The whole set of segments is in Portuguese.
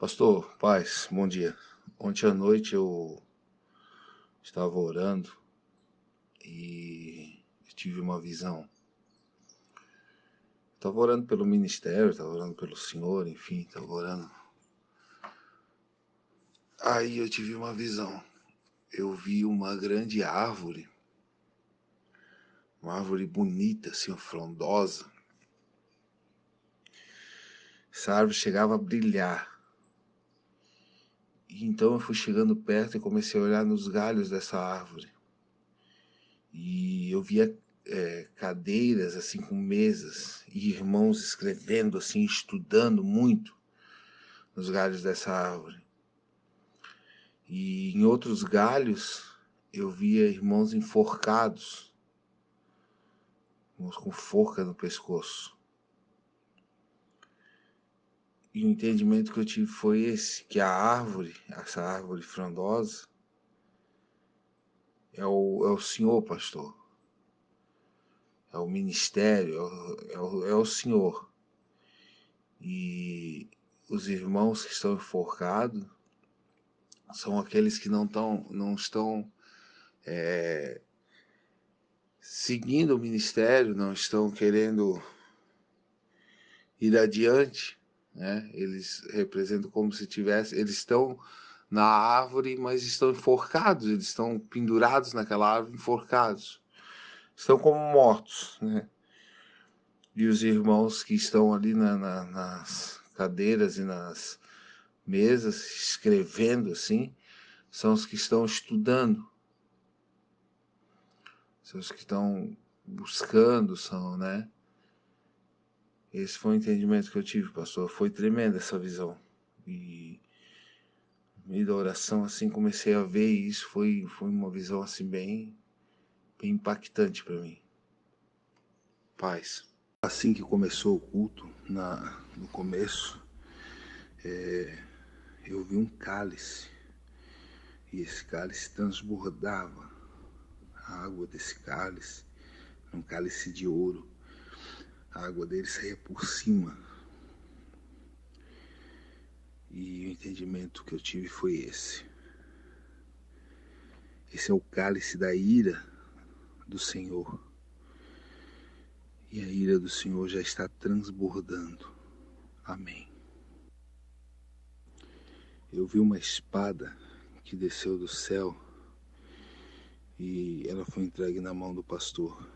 Pastor, paz, bom dia. Ontem à noite eu estava orando e tive uma visão. Estava orando pelo ministério, estava orando pelo Senhor, enfim, estava orando. Aí eu tive uma visão. Eu vi uma grande árvore, uma árvore bonita, assim, frondosa. Essa árvore chegava a brilhar. E então eu fui chegando perto e comecei a olhar nos galhos dessa árvore. E eu via cadeiras assim com mesas e irmãos escrevendo assim, estudando muito nos galhos dessa árvore. E em outros galhos eu via irmãos enforcados, irmãos com forca no pescoço. E o entendimento que eu tive foi esse, que a árvore, essa árvore frondosa, é o Senhor, pastor. É o ministério, é o Senhor. E os irmãos que estão enforcados são aqueles que não estão seguindo o ministério, não estão querendo ir adiante, né? Eles representam como se eles estão na árvore, mas estão enforcados, eles estão pendurados naquela árvore, enforcados, estão como mortos, né? E os irmãos que estão ali nas cadeiras e nas mesas, escrevendo assim, são os que estão estudando, são os que estão buscando, né? Esse foi o entendimento que eu tive, pastor. Foi tremenda essa visão. E no meio da oração, assim, comecei a ver isso. Foi uma visão, assim, bem impactante para mim. Paz. Assim que começou o culto, no começo, eu vi um cálice. E esse cálice transbordava. A água desse cálice, um cálice de ouro. A água dele saía por cima. E o entendimento que eu tive foi esse. Esse é o cálice da ira do Senhor. E a ira do Senhor já está transbordando. Amém. Eu vi uma espada que desceu do céu e ela foi entregue na mão do pastor.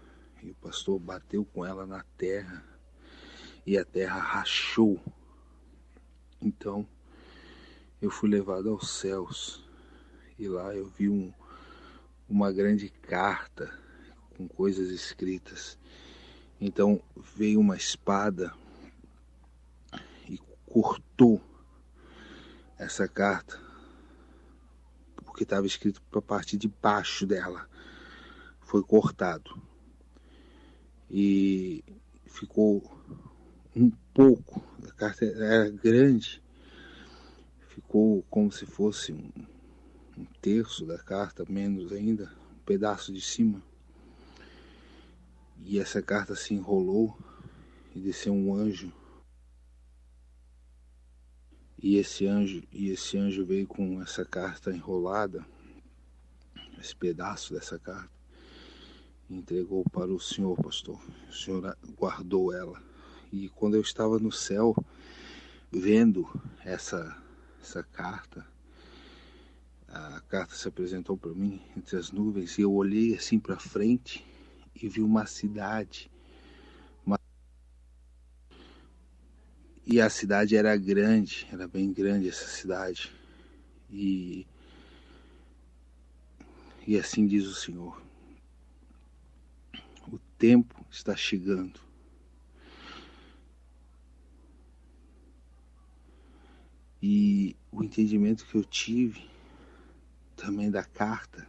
E o pastor bateu com ela na terra e a terra rachou. Então eu fui levado aos céus e lá eu vi uma grande carta com coisas escritas. Então veio uma espada e cortou essa carta, porque estava escrito para a parte de baixo dela. Foi cortado. E ficou um pouco, a carta era grande, ficou como se fosse um terço da carta, menos ainda, um pedaço de cima. E essa carta se enrolou e desceu um anjo. E esse anjo veio com essa carta enrolada, esse pedaço dessa carta, e entregou para o senhor, pastor. O senhor guardou ela. E quando eu estava no céu, vendo essa carta, a carta se apresentou para mim entre as nuvens e eu olhei assim para frente e vi uma cidade. E a cidade era grande, era bem grande essa cidade. E assim diz o Senhor: o tempo está chegando. E o entendimento que eu tive também da carta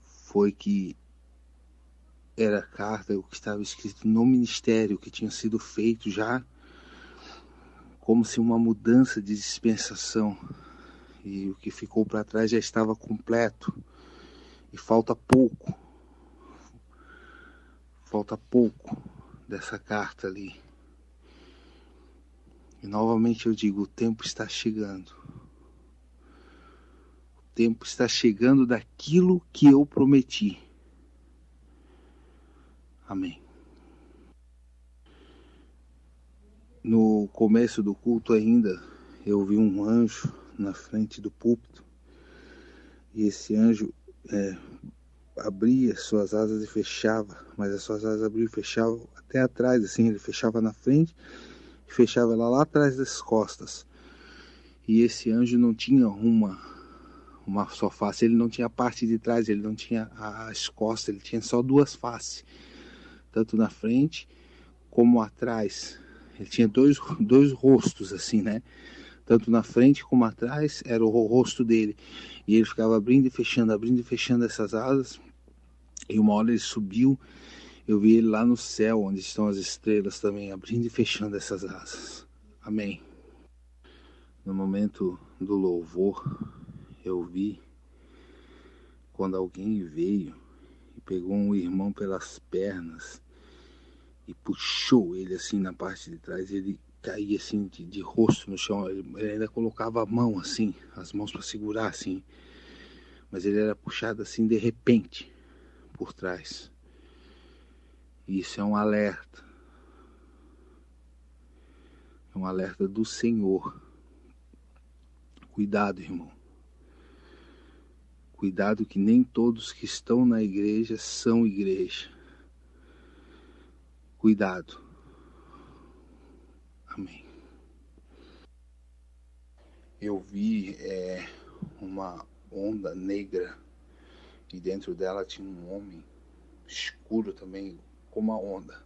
foi que era a carta, o que estava escrito no ministério, que tinha sido feito já, como se uma mudança de dispensação. E o que ficou para trás já estava completo. E falta pouco dessa carta ali. E novamente eu digo, o tempo está chegando. O tempo está chegando daquilo que eu prometi. Amém. No começo do culto ainda, eu vi um anjo na frente do púlpito. E esse anjo abria suas asas e fechava, mas as suas asas abriam e fechavam até atrás, assim, ele fechava na frente e fechava lá atrás das costas. E esse anjo não tinha uma só face, ele não tinha a parte de trás, ele não tinha as costas, ele tinha só duas faces, tanto na frente como atrás. Ele tinha dois rostos assim, né? Tanto na frente como atrás era o rosto dele. E ele ficava abrindo e fechando essas asas. E uma hora ele subiu, eu vi ele lá no céu, onde estão as estrelas também, abrindo e fechando essas asas. Amém. No momento do louvor, eu vi quando alguém veio e pegou um irmão pelas pernas e puxou ele assim na parte de trás, ele caía assim de rosto no chão, ele ainda colocava a mão assim, as mãos para segurar assim, mas ele era puxado assim de repente por trás. E isso é um alerta do Senhor. Cuidado, irmão. Cuidado que nem todos que estão na igreja são igreja. Cuidado. Amém. Eu vi uma onda negra e dentro dela tinha um homem escuro também, como a onda.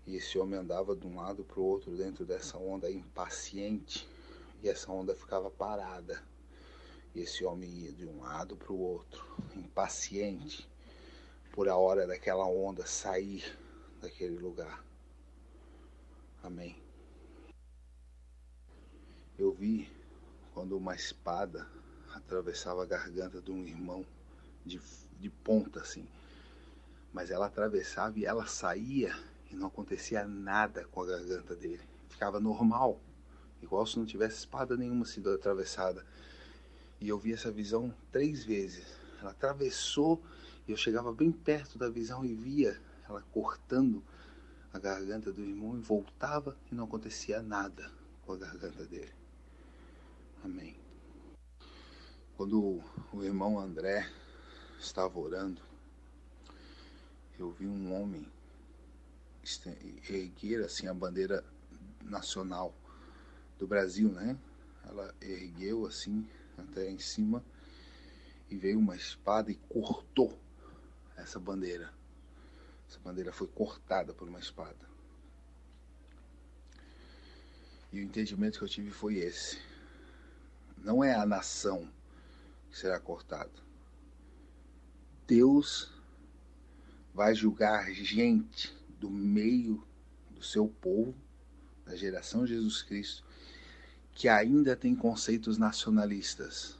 E esse homem andava de um lado para o outro dentro dessa onda impaciente, e essa onda ficava parada. E esse homem ia de um lado para o outro, impaciente, por a hora daquela onda sair daquele lugar. Amém. Eu vi quando uma espada atravessava a garganta de um irmão de ponta assim, mas ela atravessava e ela saía e não acontecia nada com a garganta dele, ficava normal, igual se não tivesse espada nenhuma sido atravessada. E eu vi essa visão 3 vezes. Ela atravessou e eu chegava bem perto da visão e via ela cortando a garganta do irmão e voltava e não acontecia nada com a garganta dele. Amém. Quando o irmão André estava orando, eu vi um homem erguer assim a bandeira nacional do Brasil, né? Ela ergueu assim até em cima e veio uma espada e cortou essa bandeira. Essa bandeira foi cortada por uma espada. E o entendimento que eu tive foi esse. Não é a nação que será cortada. Deus vai julgar gente do meio do seu povo, da geração de Jesus Cristo, que ainda tem conceitos nacionalistas.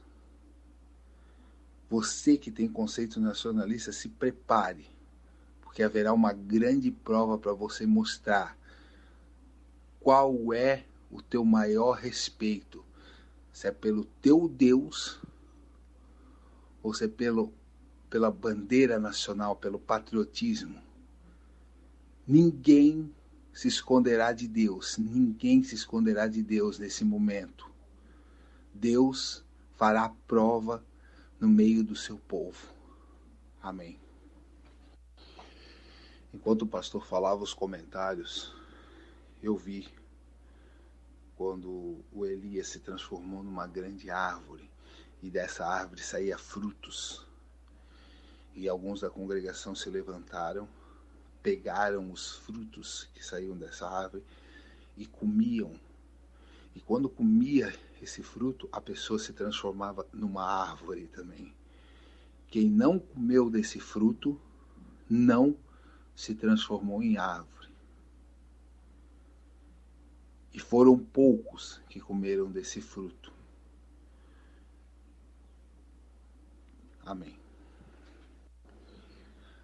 Você que tem conceitos nacionalistas, se prepare, porque haverá uma grande prova para você mostrar qual é o teu maior respeito. Se é pelo teu Deus ou se é pela bandeira nacional, pelo patriotismo. Ninguém se esconderá de Deus. Ninguém se esconderá de Deus nesse momento. Deus fará prova no meio do seu povo. Amém. Enquanto o pastor falava os comentários, eu vi quando o Elias se transformou numa grande árvore e dessa árvore saía frutos. E alguns da congregação se levantaram, pegaram os frutos que saíam dessa árvore e comiam. E quando comia esse fruto, a pessoa se transformava numa árvore também. Quem não comeu desse fruto, não se transformou em árvore. E foram poucos que comeram desse fruto. Amém.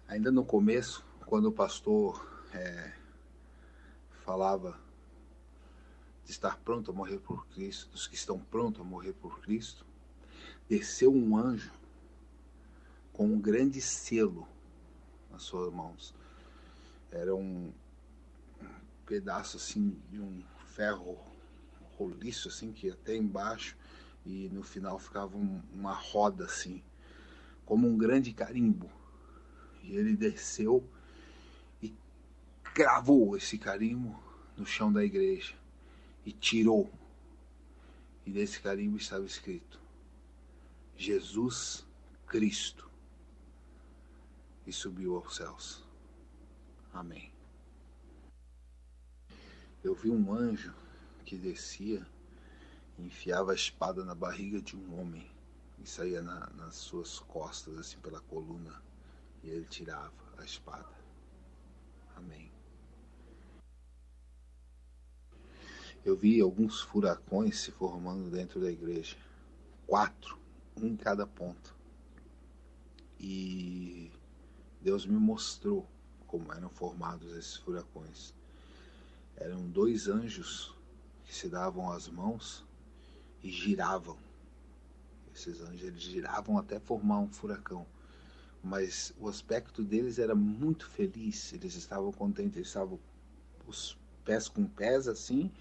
Ainda no começo, quando o pastor falava estar pronto a morrer por Cristo, dos que estão prontos a morrer por Cristo, desceu um anjo com um grande selo nas suas mãos. Era um pedaço assim de um ferro roliço assim, que ia até embaixo, e no final ficava uma roda assim, como um grande carimbo. E ele desceu e cravou esse carimbo no chão da igreja e tirou. E nesse carimbo estava escrito: Jesus Cristo. E subiu aos céus. Amém. Eu vi um anjo que descia e enfiava a espada na barriga de um homem e saía nas suas costas, assim, pela coluna, e ele tirava a espada. Amém. Eu vi alguns furacões se formando dentro da igreja. 4, um em cada ponta. E Deus me mostrou como eram formados esses furacões. Eram 2 anjos que se davam as mãos e giravam. Esses anjos, eles giravam até formar um furacão. Mas o aspecto deles era muito feliz. Eles estavam contentes, eles estavam os pés com pés assim,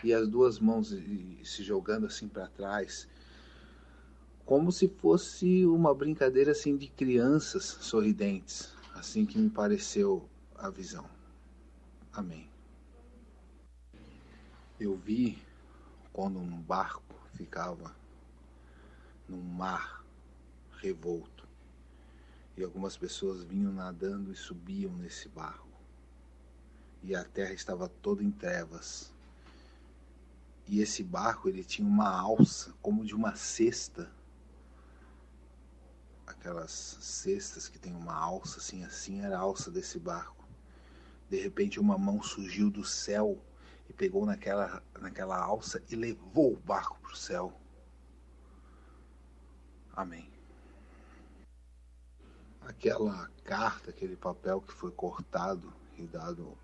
e as 2 mãos se jogando assim para trás, como se fosse uma brincadeira assim de crianças sorridentes. Assim que me pareceu a visão. Amém. Eu vi quando um barco ficava num mar revolto e algumas pessoas vinham nadando e subiam nesse barco, e a terra estava toda em trevas, e esse barco ele tinha uma alça como de uma cesta, aquelas cestas que tem uma alça assim era a alça desse barco. De repente uma mão surgiu do céu e pegou naquela alça e levou o barco para o céu. Amém. Aquela carta, aquele papel que foi cortado e dado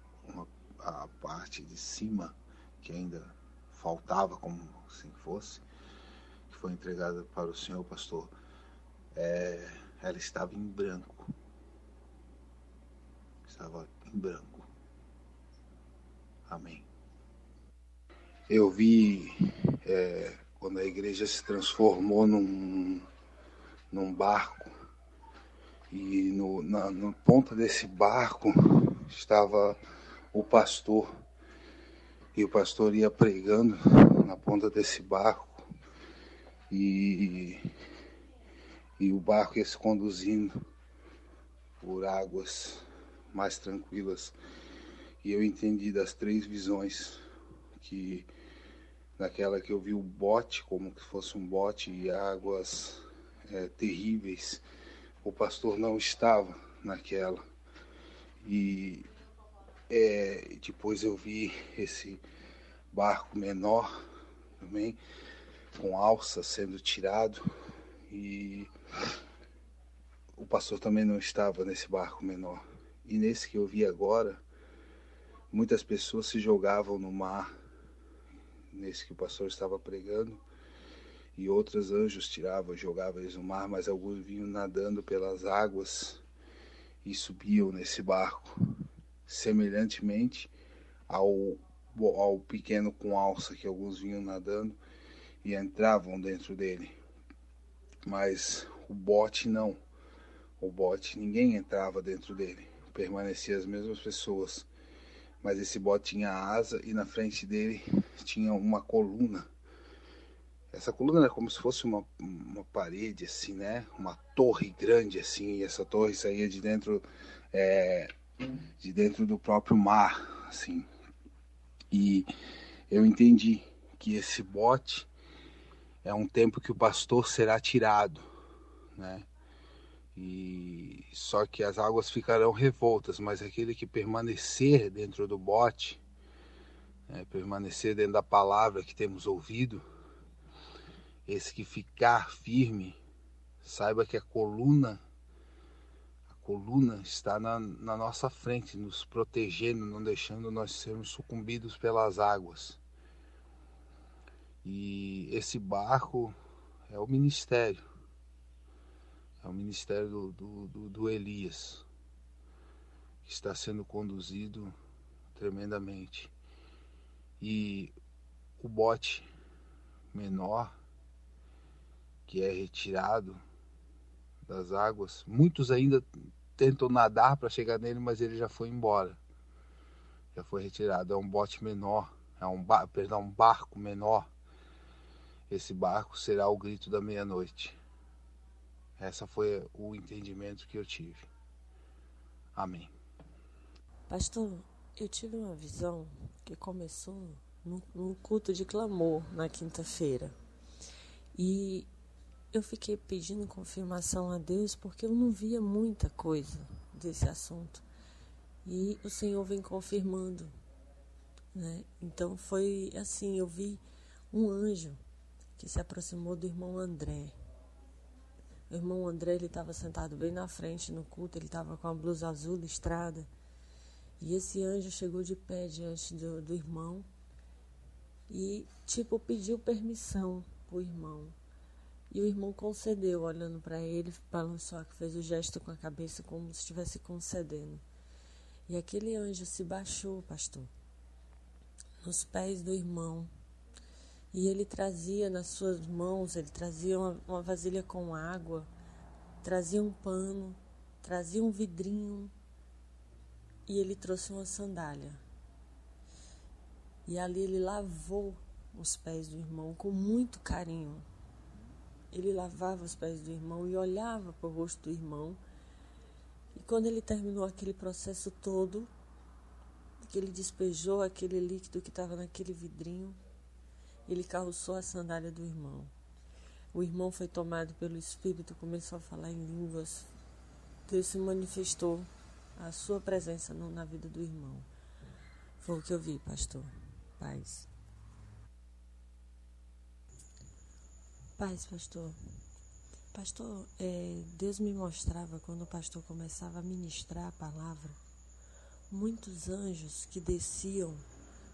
a parte de cima, que ainda faltava, como assim fosse, que foi entregada para o senhor pastor, ela estava em branco. Estava em branco. Amém. Eu vi quando a igreja se transformou num barco, e na ponta desse barco estava o pastor, e o pastor ia pregando na ponta desse barco, e o barco ia se conduzindo por águas mais tranquilas. E eu entendi das 3 visões, que naquela que eu vi o bote, como que fosse um bote, e águas terríveis, o pastor não estava naquela. E depois eu vi esse barco menor também, com alça sendo tirado, e o pastor também não estava nesse barco menor. E nesse que eu vi agora, muitas pessoas se jogavam no mar, nesse que o pastor estava pregando, e outros anjos tiravam, jogavam eles no mar, mas alguns vinham nadando pelas águas e subiam nesse barco, semelhantemente ao pequeno com alça, que alguns vinham nadando e entravam dentro dele. Mas o bote não. O bote, ninguém entrava dentro dele, permaneciam as mesmas pessoas. Mas esse bote tinha asa, e na frente dele tinha uma coluna. Essa coluna era como se fosse uma parede, assim, né? Uma torre grande, assim, e essa torre saía de dentro do próprio mar, assim. E eu entendi que esse bote é um tempo que o pastor será tirado, né? E só que as águas ficarão revoltas, mas aquele que permanecer dentro do bote, permanecer dentro da palavra que temos ouvido, esse que ficar firme, saiba que a coluna está na nossa frente, nos protegendo, não deixando nós sermos sucumbidos pelas águas. E esse barco é o ministério. É o ministério do Elias, que está sendo conduzido tremendamente. E o bote menor, que é retirado das águas, muitos ainda tentam nadar para chegar nele, mas ele já foi embora. Já foi retirado. É um bote menor, um barco menor. Esse barco será o grito da meia-noite. Esse foi o entendimento que eu tive. Amém. Pastor, eu tive uma visão que começou num culto de clamor na quinta-feira. E eu fiquei pedindo confirmação a Deus porque eu não via muita coisa desse assunto. E o Senhor vem confirmando, né? Então foi assim, eu vi um anjo que se aproximou do irmão André. O irmão André, ele estava sentado bem na frente no culto, ele estava com a blusa azul listrada. E esse anjo chegou de pé diante do irmão e, pediu permissão pro irmão. E o irmão concedeu, olhando para ele, balançou, fez o gesto com a cabeça como se estivesse concedendo. E aquele anjo se baixou, pastor, nos pés do irmão. E ele trazia nas suas mãos, ele trazia uma vasilha com água, trazia um pano, trazia um vidrinho e ele trouxe uma sandália. E ali ele lavou os pés do irmão com muito carinho. Ele lavava os pés do irmão e olhava para o rosto do irmão. E quando ele terminou aquele processo todo, que ele despejou aquele líquido que estava naquele vidrinho, ele calçou a sandália do irmão. O irmão foi tomado pelo Espírito, começou a falar em línguas. Deus se manifestou a sua presença na vida do irmão. Foi o que eu vi, pastor. Paz. Paz, pastor. Pastor, Deus me mostrava, quando o pastor começava a ministrar a palavra, muitos anjos que desciam,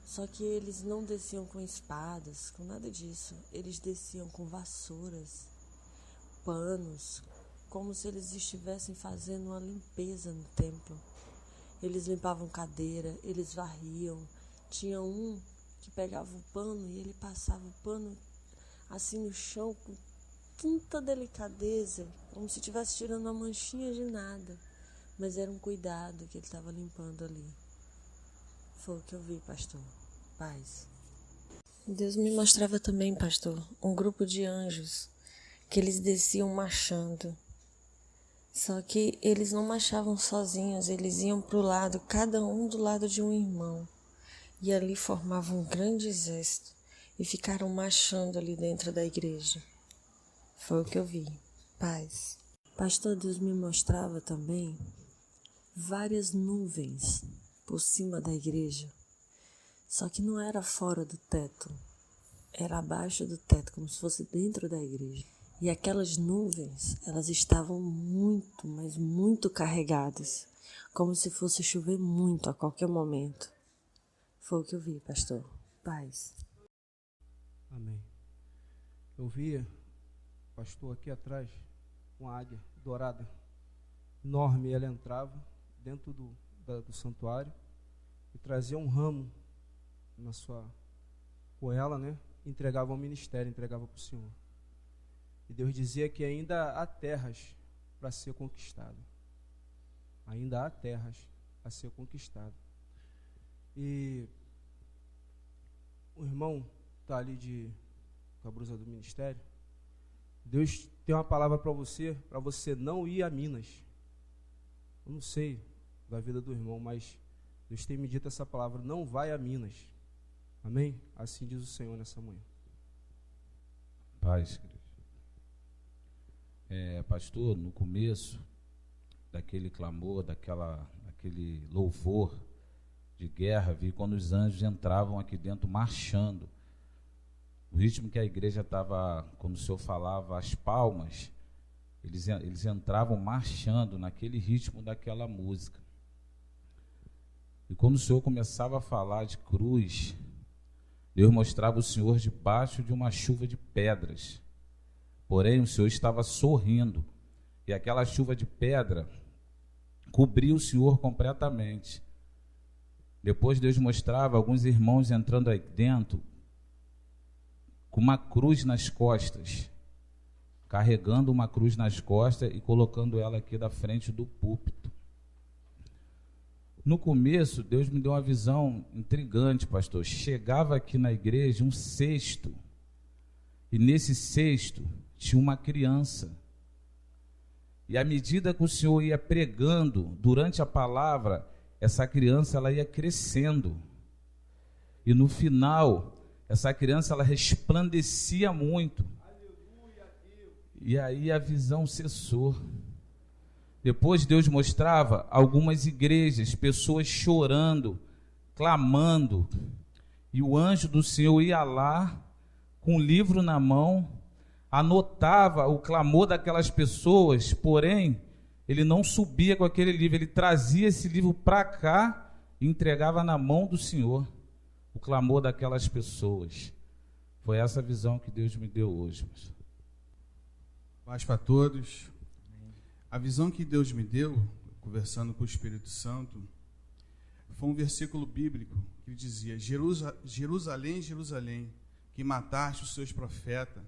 só que eles não desciam com espadas, com nada disso. Eles desciam com vassouras, panos, como se eles estivessem fazendo uma limpeza no templo. Eles limpavam cadeira, eles varriam. Tinha um que pegava o pano e ele passava o pano assim no chão com tanta delicadeza, como se estivesse tirando uma manchinha de nada. Mas era um cuidado que ele estava limpando ali. Foi o que eu vi, pastor. Paz. Deus me mostrava também, pastor, um grupo de anjos que eles desciam marchando. Só que eles não marchavam sozinhos, eles iam para o lado, cada um do lado de um irmão. E ali formavam um grande exército e ficaram marchando ali dentro da igreja. Foi o que eu vi. Paz. Pastor, Deus me mostrava também várias nuvens por cima da igreja. Só que não era fora do teto, era abaixo do teto, como se fosse dentro da igreja. E aquelas nuvens, elas estavam muito, mas muito carregadas, como se fosse chover muito a qualquer momento. Foi o que eu vi, pastor. Paz. Amém. Eu via, pastor, aqui atrás, uma águia dourada, enorme. Ela entrava dentro do santuário e trazia um ramo na sua goela, né? Entregava ao ministério, entregava para o Senhor. E Deus dizia que ainda há terras para ser conquistado. Ainda há terras a ser conquistado. E o irmão está ali com a blusa do ministério. Deus tem uma palavra para você não ir a Minas. Eu não sei da vida do irmão, mas Deus tem me dito essa palavra: não vai a Minas. Amém? Assim diz o Senhor nessa manhã. Paz, pastor, no começo daquele clamor, daquele louvor de guerra, vi quando os anjos entravam aqui dentro marchando. O ritmo que a igreja estava, quando o Senhor falava as palmas, eles entravam marchando naquele ritmo daquela música. E quando o Senhor começava a falar de cruz, Deus mostrava o Senhor debaixo de uma chuva de pedras. Porém, o Senhor estava sorrindo, e aquela chuva de pedra cobriu o Senhor completamente. Depois Deus mostrava alguns irmãos entrando aí dentro com uma cruz nas costas, carregando uma cruz nas costas e colocando ela aqui da frente do púlpito. No começo, Deus me deu uma visão intrigante, pastor. Chegava aqui na igreja um cesto, e nesse cesto tinha uma criança. E à medida que o Senhor ia pregando, durante a palavra, essa criança ela ia crescendo. E no final, essa criança ela resplandecia muito. E aí a visão cessou. Depois Deus mostrava algumas igrejas, pessoas chorando, clamando. E o anjo do Senhor ia lá, com um livro na mão, anotava o clamor daquelas pessoas, porém, ele não subia com aquele livro, ele trazia esse livro para cá e entregava na mão do Senhor o clamor daquelas pessoas. Foi essa visão que Deus me deu hoje. Paz para todos. A visão que Deus me deu, conversando com o Espírito Santo, foi um versículo bíblico que dizia: Jerusalém, Jerusalém, que mataste os seus profetas,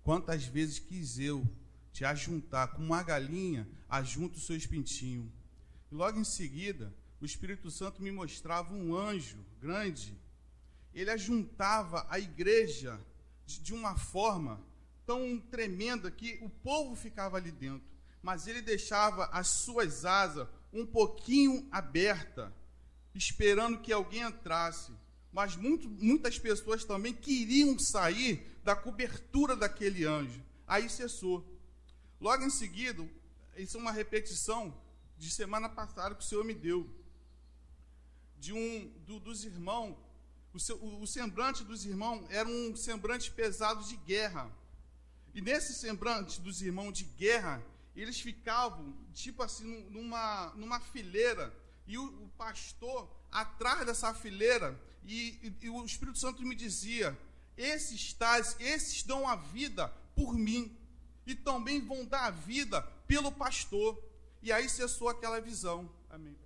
quantas vezes quis eu te ajuntar, como uma galinha ajunta o seu pintinhos. E logo em seguida, o Espírito Santo me mostrava um anjo grande. Ele ajuntava a igreja de uma forma tão tremenda que o povo ficava ali dentro, mas ele deixava as suas asas um pouquinho abertas, esperando que alguém entrasse. Mas muitas pessoas também queriam sair da cobertura daquele anjo. Aí cessou. Logo em seguida, isso é uma repetição de semana passada que o Senhor me deu, dos irmãos. O semblante dos irmãos era um semblante pesado de guerra. E nesse semblante dos irmãos de guerra, eles ficavam, tipo assim, numa fileira, e o pastor atrás dessa fileira, e o Espírito Santo me dizia: esses dão a vida por mim, e também vão dar a vida pelo pastor. E aí cessou aquela visão. Amém.